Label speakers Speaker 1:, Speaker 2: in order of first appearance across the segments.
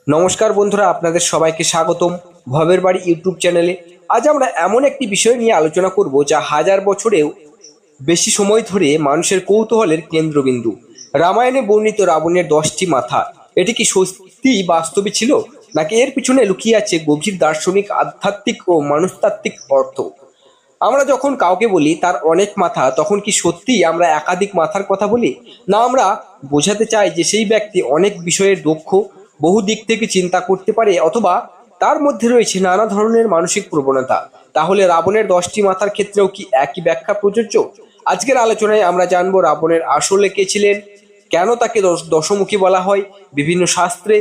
Speaker 1: নমস্কার বন্ধুরা, আপনাদের সবাইকে স্বাগতম ভবের বাড়ি ইউটিউব চ্যানেলে। আজ আমরা এমন একটি বিষয় নিয়ে আলোচনা করব যা হাজার বছরেও বেশি সময় ধরে মানুষের কৌতূহলের কেন্দ্রবিন্দু। রামায়ণে বর্ণিত রাবণের 10টি মাথা, এটি কি সত্যি বাস্তবে ছিল, নাকি এর পিছনে লুকিয়ে আছে গভীর দার্শনিক, আধ্যাত্মিক ও মনস্তাত্ত্বিক অর্থ? আমরা যখন কাউকে বলি তার অনেক মাথা, তখন কি সত্যিই আমরা একাধিক মাথার কথা বলি, না আমরা বোঝাতে চাই যে সেই ব্যক্তি অনেক বিষয়ের দক্ষ, বহু দিক থেকে চিন্তা করতে পারে, অথবা তার মধ্যে রয়েছে নানা ধরনের মানসিক প্রবণতা? তাহলে রাবণের 10টি মাথার ক্ষেত্রেও কি একই ব্যাখ্যা প্রযোজ্য? আজকের আলোচনায় আমরা জানবো রাবণের আসলে কে ছিলেন, কেন তাকে দশমুখী বলা হয়, বিভিন্ন শাস্ত্রে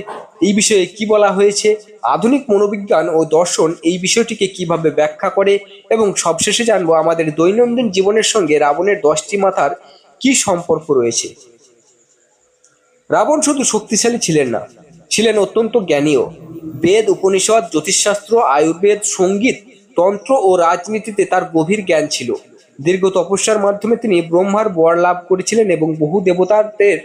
Speaker 1: এই বিষয়ে কি বলা হয়েছে, আধুনিক মনোবিজ্ঞান ও দর্শন এই বিষয়টিকে কিভাবে ব্যাখ্যা করে, এবং সবশেষে জানবো আমাদের দৈনন্দিন জীবনের সঙ্গে রাবণের 10টি মাথার কি সম্পর্ক রয়েছে। রাবণ শুধু শক্তিশালী ছিলেন না, ছিলেন অত্যন্ত জ্ঞানীও। বেদ, উপনিষদ, জ্যোতিষশাস্ত্র, আয়ুর্বেদ, সঙ্গীত, তন্ত্র ও রাজনীতিতে তার গভীর জ্ঞান ছিল। দীর্ঘ তপস্যার মাধ্যমে তিনি ব্রহ্মার বর লাভ করেছিলেন এবং বহু দেবতাদের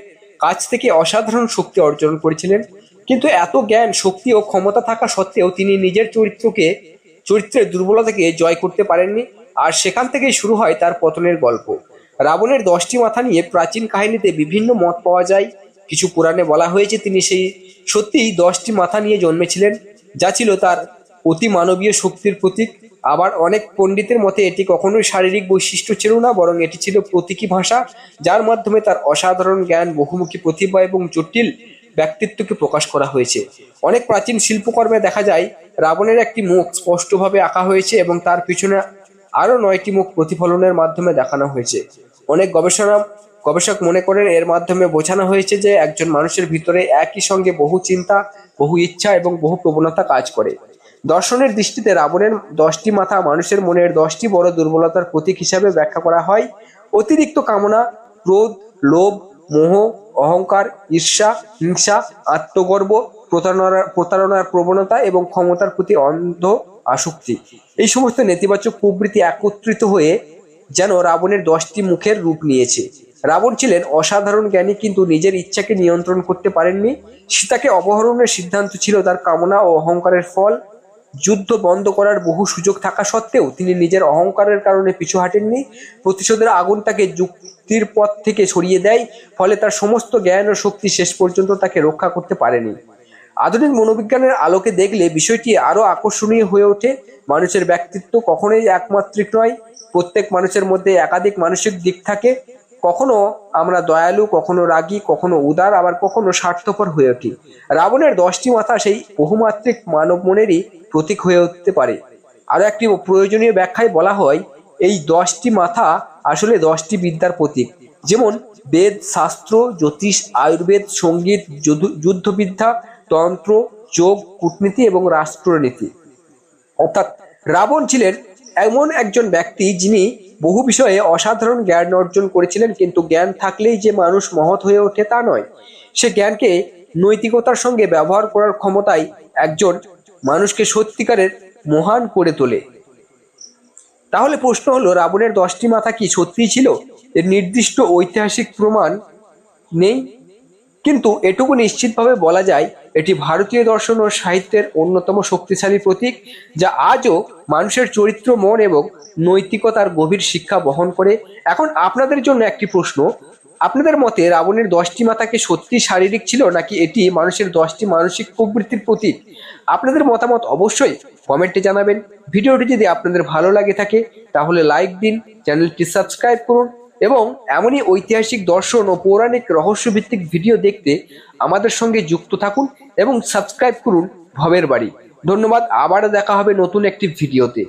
Speaker 1: কাছ থেকে অসাধারণ শক্তি অর্জন করেছিলেন। কিন্তু এত জ্ঞান, শক্তি ও ক্ষমতা থাকা সত্ত্বেও তিনি নিজের চরিত্রের দুর্বলতাকে জয় করতে পারেননি, আর সেখান থেকেই শুরু হয় তার পতনের গল্প। রাবণের 10টি মাথা নিয়ে প্রাচীন কাহিনীতে বিভিন্ন মত পাওয়া যায়। কিছু পুরাণে বলা হয়েছে তিনি সত্যিই 10টি মাথা নিয়ে জন্মেছিলেন, যা ছিল তার অতি মানবীয় শক্তির প্রতীক। আবার অনেক পণ্ডিতের মতে এটি কখনোই শারীরিক বৈশিষ্ট্য ছিল না, বরং এটি ছিল প্রতীকী ভাষা, যার মাধ্যমে তার অসাধারণ জ্ঞান, বহুমুখী প্রতিভা এবং জটিল ব্যক্তিত্বকে প্রকাশ করা হয়েছে। অনেক প্রাচীন শিল্পকর্মে দেখা যায় রাবণের একটি মুখ স্পষ্টভাবে আঁকা হয়েছে এবং তার পিছনে আরো 9টি মুখ প্রতিফলনের মাধ্যমে দেখানো হয়েছে। অনেক গবেষক মনে করেন এর মাধ্যমে বোঝানো হয়েছে যে একজন মানুষের ভিতরে একই সঙ্গে বহু চিন্তা, বহু ইচ্ছা এবং বহু প্রবণতা কাজ করে। দর্শনের দৃষ্টিতে রাবণের 10টি মাথা মানুষের মনের 10টি বড় দুর্বলতার প্রতীক হিসাবে ব্যাখ্যা করা হয়। অতিরিক্ত কামনা, ক্রোধ, লোভ, মোহ, অহংকার, ঈর্ষা, হিংসা, আত্মগর্ব, প্রতারণার প্রবণতা এবং ক্ষমতার প্রতি অন্ধ আসক্তি, এই সমস্ত নেতিবাচক প্রবৃত্তি একত্রিত হয়ে যেন রাবণের 10টি মুখের রূপ নিয়েছে। রাবণ ছিলেন অসাধারণ জ্ঞানী, কিন্তু নিজের ইচ্ছাকে নিয়ন্ত্রণ করতে পারেননি। সীতাকে অপহরণের সিদ্ধান্ত ছিল তার কামনা ও অহংকারের ফল। যুদ্ধ বন্ধ করার বহু সুযোগ থাকা সত্ত্বেও তিনি নিজের অহংকারের কারণে পিছু হাঁটেননি। প্রতিশোধের আগুন তাকে যুক্তির পথ থেকে সরিয়ে দেয়, ফলে তার সমস্ত জ্ঞান ও শক্তি শেষ পর্যন্ত তাকে রক্ষা করতে পারেনি। আধুনিক মনোবিজ্ঞানের আলোকে দেখলে বিষয়টি আরো আকর্ষণীয় হয়ে ওঠে। মানুষের ব্যক্তিত্ব কখনোই একমাত্রিক নয়। প্রত্যেক মানুষের মধ্যে একাধিক মানসিক দিক থাকে। কখনো আমরা দয়ালু, কখনো রাগী, কখনো উদার, আবার কখনো স্বার্থপর হয়ে উঠি। রাবণের 10টি মাথা সেই বহুমাত্রিক মানব মনেরই প্রতীক হয়ে উঠতে পারে। আরো একটি প্রয়োজনীয় ব্যাখ্যায় বলা হয় এই 10টি মাথা আসলে 10টি বিদ্যার প্রতীক, যেমন বেদ, শাস্ত্র, জ্যোতিষ, আয়ুর্বেদ, সঙ্গীত, যুদ্ধবিদ্যা, তন্ত্র, যোগ, কূটনীতি এবং রাষ্ট্রনীতি। অর্থাৎ রাবণ ছিলেন এমন একজন ব্যক্তি যিনি বহু বিষয়ে অসাধারণ জ্ঞান অর্জন করেছিলেন, কিন্তু জ্ঞান থাকলেই যে মানুষ মহৎ হয়ে ওঠে তা নয়। সে জ্ঞানকে নৈতিকতার সঙ্গে ব্যবহার করার ক্ষমতাই একজন মানুষকে সত্যিকারের মহান করে তোলে। তাহলে প্রশ্ন হলো, রাবণের 10টি মাথা কি সত্যিই ছিল? এর নির্দিষ্ট ঐতিহাসিক প্রমাণ নেই, কিন্তু এটুকু নিশ্চিতভাবে বলা যায় এটি ভারতীয় দর্শন ও সাহিত্যের অন্যতম শক্তিশালী প্রতীক, যা আজও মানুষের চরিত্র, মন এবং নৈতিকতার গভীর শিক্ষা বহন করে। এখন আপনাদের জন্য একটি প্রশ্ন, আপনাদের মতে রাবণের 10টি মাথা কি সত্যি শারীরিক ছিল, নাকি এটি মানুষের 10টি মানসিক প্রবৃত্তির প্রতীক? আপনাদের মতামত অবশ্যই কমেন্টে জানাবেন। ভিডিওটি যদি আপনাদের ভালো লাগে থাকে তাহলে লাইক দিন, চ্যানেলটি সাবস্ক্রাইব করুন এবং এমনই ঐতিহাসিক, দর্শন ও পৌরাণিক রহস্যভিত্তিক ভিডিও দেখতে আমাদের সঙ্গে যুক্ত থাকুন এবং সাবস্ক্রাইব করুন ভবের বাড়ি। ধন্যবাদ, আবারও দেখা হবে নতুন একটি ভিডিওতে।